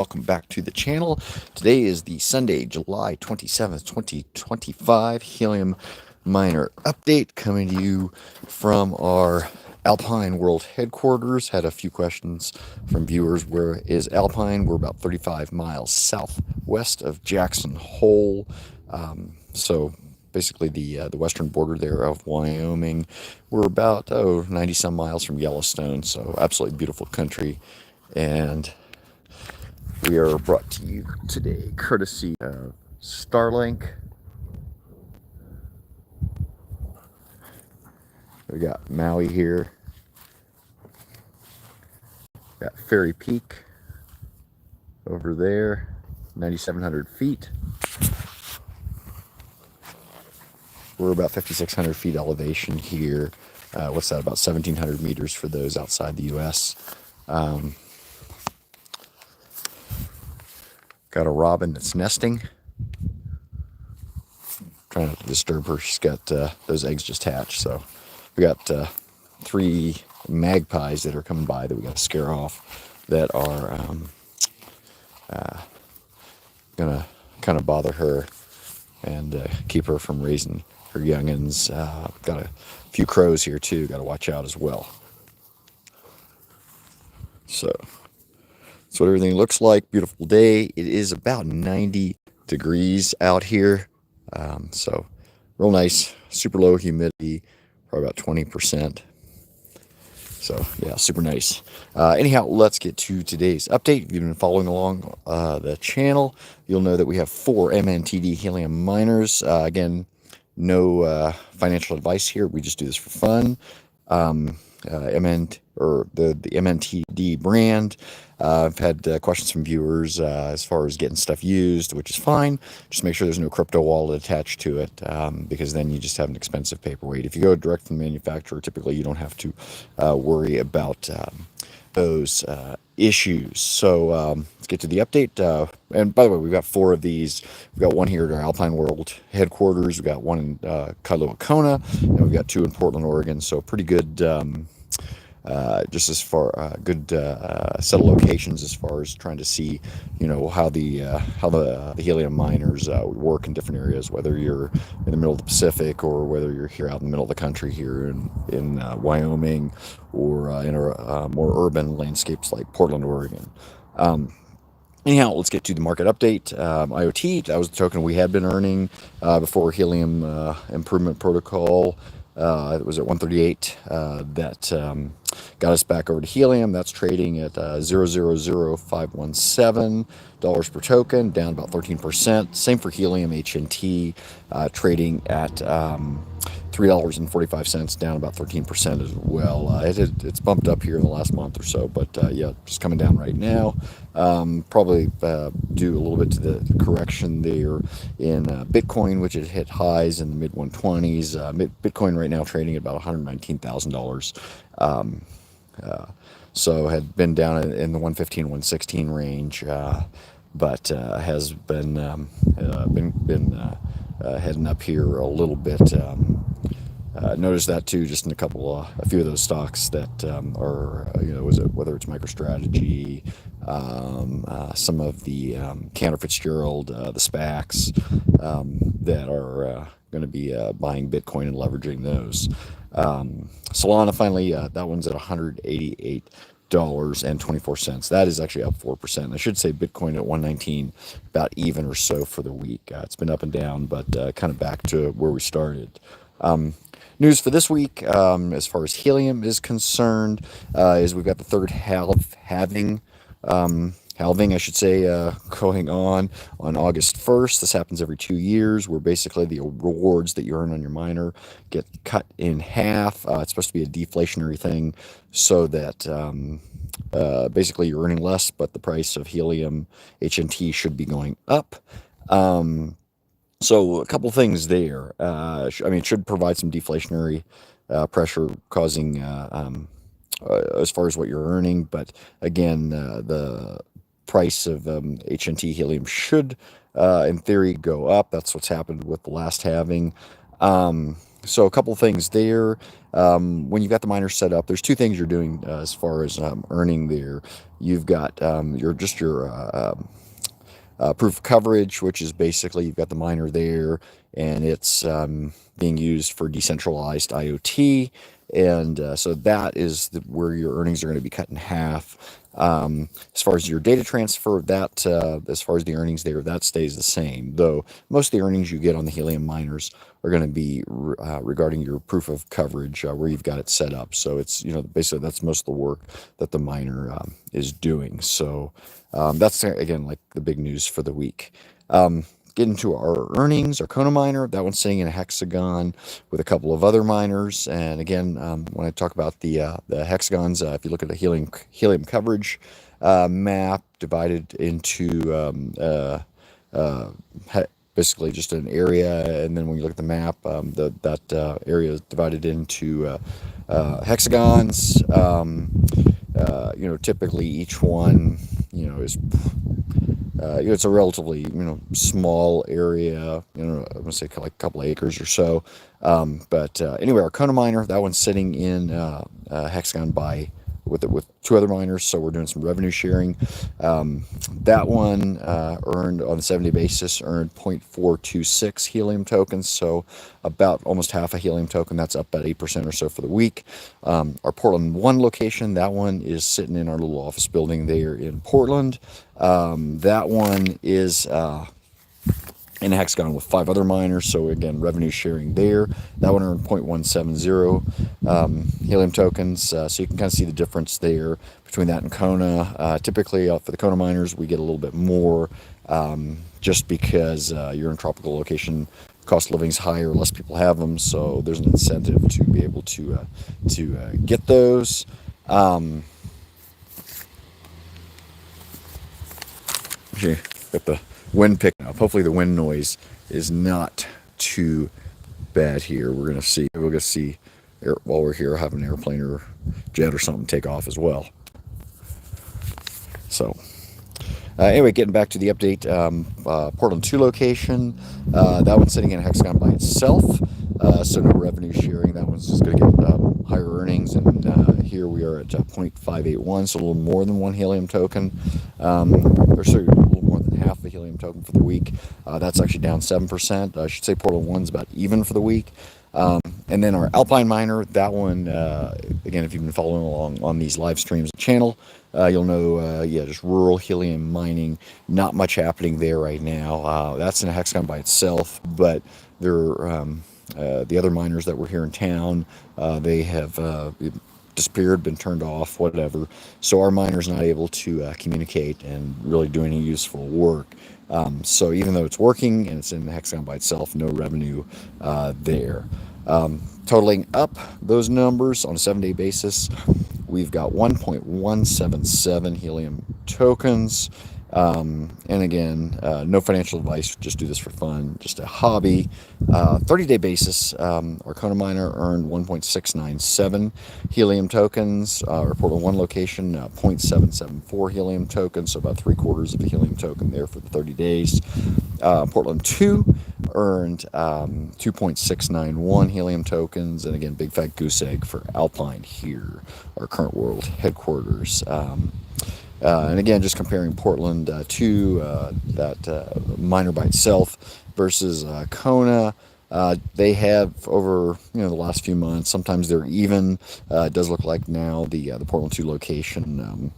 Welcome back to the channel. Today is the Sunday, July 27th, 2025 Helium Miner update coming to you from our Alpine World headquarters. Had a few questions from viewers. Where is Alpine? We're about 35 miles southwest of Jackson Hole. So basically the western border there of Wyoming. We're about 90 some miles from Yellowstone, so absolutely beautiful country. And we are brought to you today courtesy of Starlink. We got Maui here, got Fairy Peak over there, 9,700 feet. We're about 5,600 feet elevation here. What's that, about 1,700 meters for those outside the U.S. Got a robin that's nesting. Trying not to disturb her. She's got those eggs just hatched. So we got 3 magpies that are coming by that we got to scare off that are gonna kind of bother her and keep her from raising her youngins. Got a few crows here too. Got to watch out as well. So that's what everything looks like. Beautiful day. It is about 90 degrees out here. So real nice, super low humidity, probably about 20%. So yeah, super nice. Anyhow, let's get to today's update. If you've been following along the channel, you'll know that we have 4 MNTD helium miners. Again, no financial advice here. We just do this for fun. The MNTD brand. I've had questions from viewers as far as getting stuff used, which is fine. Just make sure there's no crypto wallet attached to it, because then you just have an expensive paperweight. If you go direct from the manufacturer, typically you don't have to worry about those issues. So let's get to the update. And by the way, we've got 4 of these. We've got one here at our Alpine World headquarters. We've got one in Kailua Kona, and we've got 2 in Portland, Oregon. So pretty good. Just as far good set of locations as far as trying to see, how the helium miners would work in different areas, whether you're in the middle of the Pacific or whether you're here out in the middle of the country here in Wyoming, or in more urban landscapes like Portland, Oregon. Anyhow, let's get to the market update. IoT, that was the token we had been earning before Helium Improvement Protocol. It was at 138. That got us back over to Helium. That's trading at $0.00517 per token, down about 13%. Same for Helium HNT, trading at $3.45, down about 13% as well. It's bumped up here in the last month or so, but yeah, just coming down right now. Probably due a little bit to the correction there in Bitcoin, which had hit highs in the mid 120s. Bitcoin right now trading at about $119,000. So had been down in the 115, 116 range, but has been heading up here a little bit. Noticed that too, just in a few of those stocks that are, whether it's MicroStrategy, some of the Cantor Fitzgerald, the SPACs that are going to be buying Bitcoin and leveraging those. Solana finally, that one's at $188.24. That is actually up 4%. I should say Bitcoin at 119, about even or so for the week. It's been up and down, but kind of back to where we started. News for this week, as far as Helium is concerned, is we've got the third halving, I should say, going on August 1st. This happens every 2 years, where basically the rewards that you earn on your miner get cut in half. It's supposed to be a deflationary thing, so that basically you're earning less, but the price of Helium HNT should be going up. So a couple things there. It should provide some deflationary pressure, causing as far as what you're earning. But again, the price of HNT Helium should, in theory, go up. That's what's happened with the last halving. So a couple things there. When you've got the miner set up, there's two things you're doing as far as earning there. You've got your proof of coverage, which is basically you've got the miner there and it's being used for decentralized IoT. And so that is where your earnings are going to be cut in half. As far as your data transfer, that as far as the earnings there, that stays the same. Though most of the earnings you get on the Helium miners are going to be regarding your proof of coverage, where you've got it set up. So it's basically that's most of the work that the miner is doing. So that's again like the big news for the week. Getting to our earnings, our Kona miner, that one's sitting in a hexagon with a couple of other miners. And again, when I talk about the hexagons, if you look at the helium coverage map divided into basically just an area, and then when you look at the map, that area is divided into hexagons. Typically each one, is it's a relatively small area. I'm gonna say like a couple of acres or so. But anyway, our Kona miner, that one's sitting in hexagon by with two other miners, so we're doing some revenue sharing. That one earned on the 7-day basis earned 0.426 helium tokens, so about almost half a helium token. That's up about 8% or so for the week. Our Portland 1 location, that one is sitting in our little office building there in Portland. That one is in a hexagon with 5 other miners, so again, revenue sharing there. That one earned 0.170 helium tokens, so you can kind of see the difference there between that and Kona. Typically, for the Kona miners, we get a little bit more, just because you're in a tropical location. Cost of living is higher, less people have them, so there's an incentive to be able to get those. Okay, got the wind picking up. Hopefully the wind noise is not too bad here. We're gonna see. We're gonna see while we're here, have an airplane or jet or something take off as well. So anyway, getting back to the update, Portland 2 location, that one's sitting in a hexagon by itself, so no revenue sharing. That one's just going to get higher earnings, and here we are at 0.581, so a little more than one helium token, or sorry, a little more than half a helium token for the week. That's actually down 7%. I should say Portland 1's about even for the week. And then our Alpine miner, that one, again, if you've been following along on these live streams channel, you'll know, just rural helium mining, not much happening there right now. That's in a hexagon by itself, but the other miners that were here in town, they have disappeared, been turned off, whatever. So our miner's not able to communicate and really do any useful work. So even though it's working and it's in the hexagon by itself, no revenue there. Totaling up those numbers on a 7-day basis, we've got 1.177 helium tokens. And again, no financial advice, just do this for fun, just a hobby. 30-day basis, our Kona miner earned 1.697 helium tokens. Our Portland 1 location, 0.774 helium tokens, so about 3/4 of a helium token there for the 30 days. Portland 2 earned 2.691 helium tokens, and again, big fat goose egg for Alpine here, our current world headquarters. And again, just comparing Portland to that miner by itself versus Kona, they have over the last few months. Sometimes they're even. It does look like now the Portland 2 location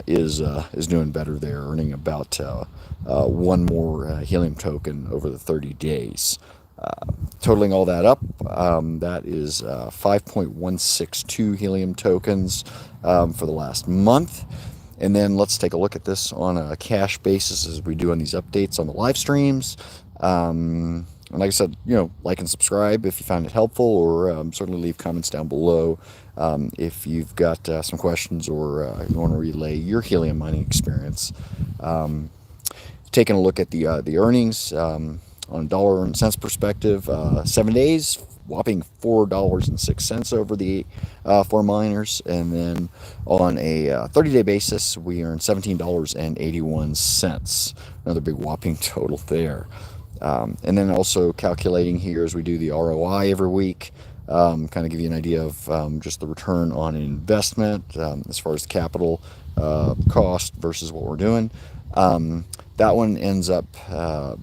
is doing better. They're earning about one more helium token over the 30 days. Totaling all that up, that is 5.162 helium tokens for the last month. And then let's take a look at this on a cash basis as we do on these updates on the live streams. And like I said, like and subscribe if you found it helpful, or certainly leave comments down below if you've got some questions or you want to relay your helium mining experience. Taking a look at the earnings on a dollar and cents perspective, 7 days, whopping $4.06 over the 4 miners, and then on a 30-day basis, we earned $17.81. Another big whopping total there. And then also calculating here as we do the ROI every week, kind of give you an idea of just the return on investment as far as the capital cost versus what we're doing. That one ends up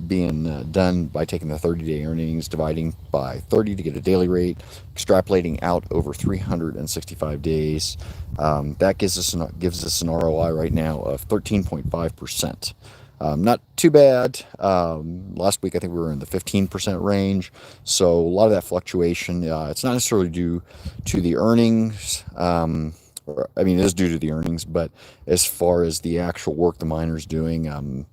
being done by taking the 30-day earnings, dividing by 30 to get a daily rate, extrapolating out over 365 days. That gives us an ROI right now of 13.5%. Not too bad. Last week I think we were in the 15% range. So a lot of that fluctuation, it's not necessarily due to the earnings. I mean, it is due to the earnings, but as far as the actual work the miner's doing,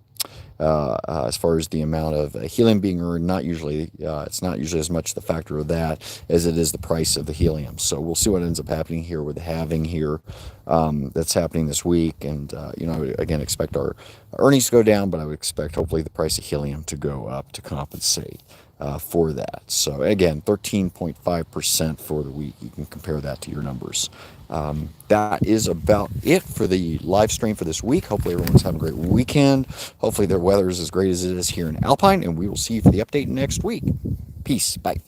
as far as the amount of helium being earned, it's not usually as much the factor of that as it is the price of the helium. So we'll see what ends up happening here with the halving here that's happening this week. And, I would, again, expect our earnings to go down, but I would expect hopefully the price of helium to go up to compensate for that. So again, 13.5% for the week. You can compare that to your numbers. That is about it for the live stream for this week. Hopefully everyone's having a great weekend. Hopefully their weather is as great as it is here in Alpine, and we will see you for the update next week. Peace. Bye.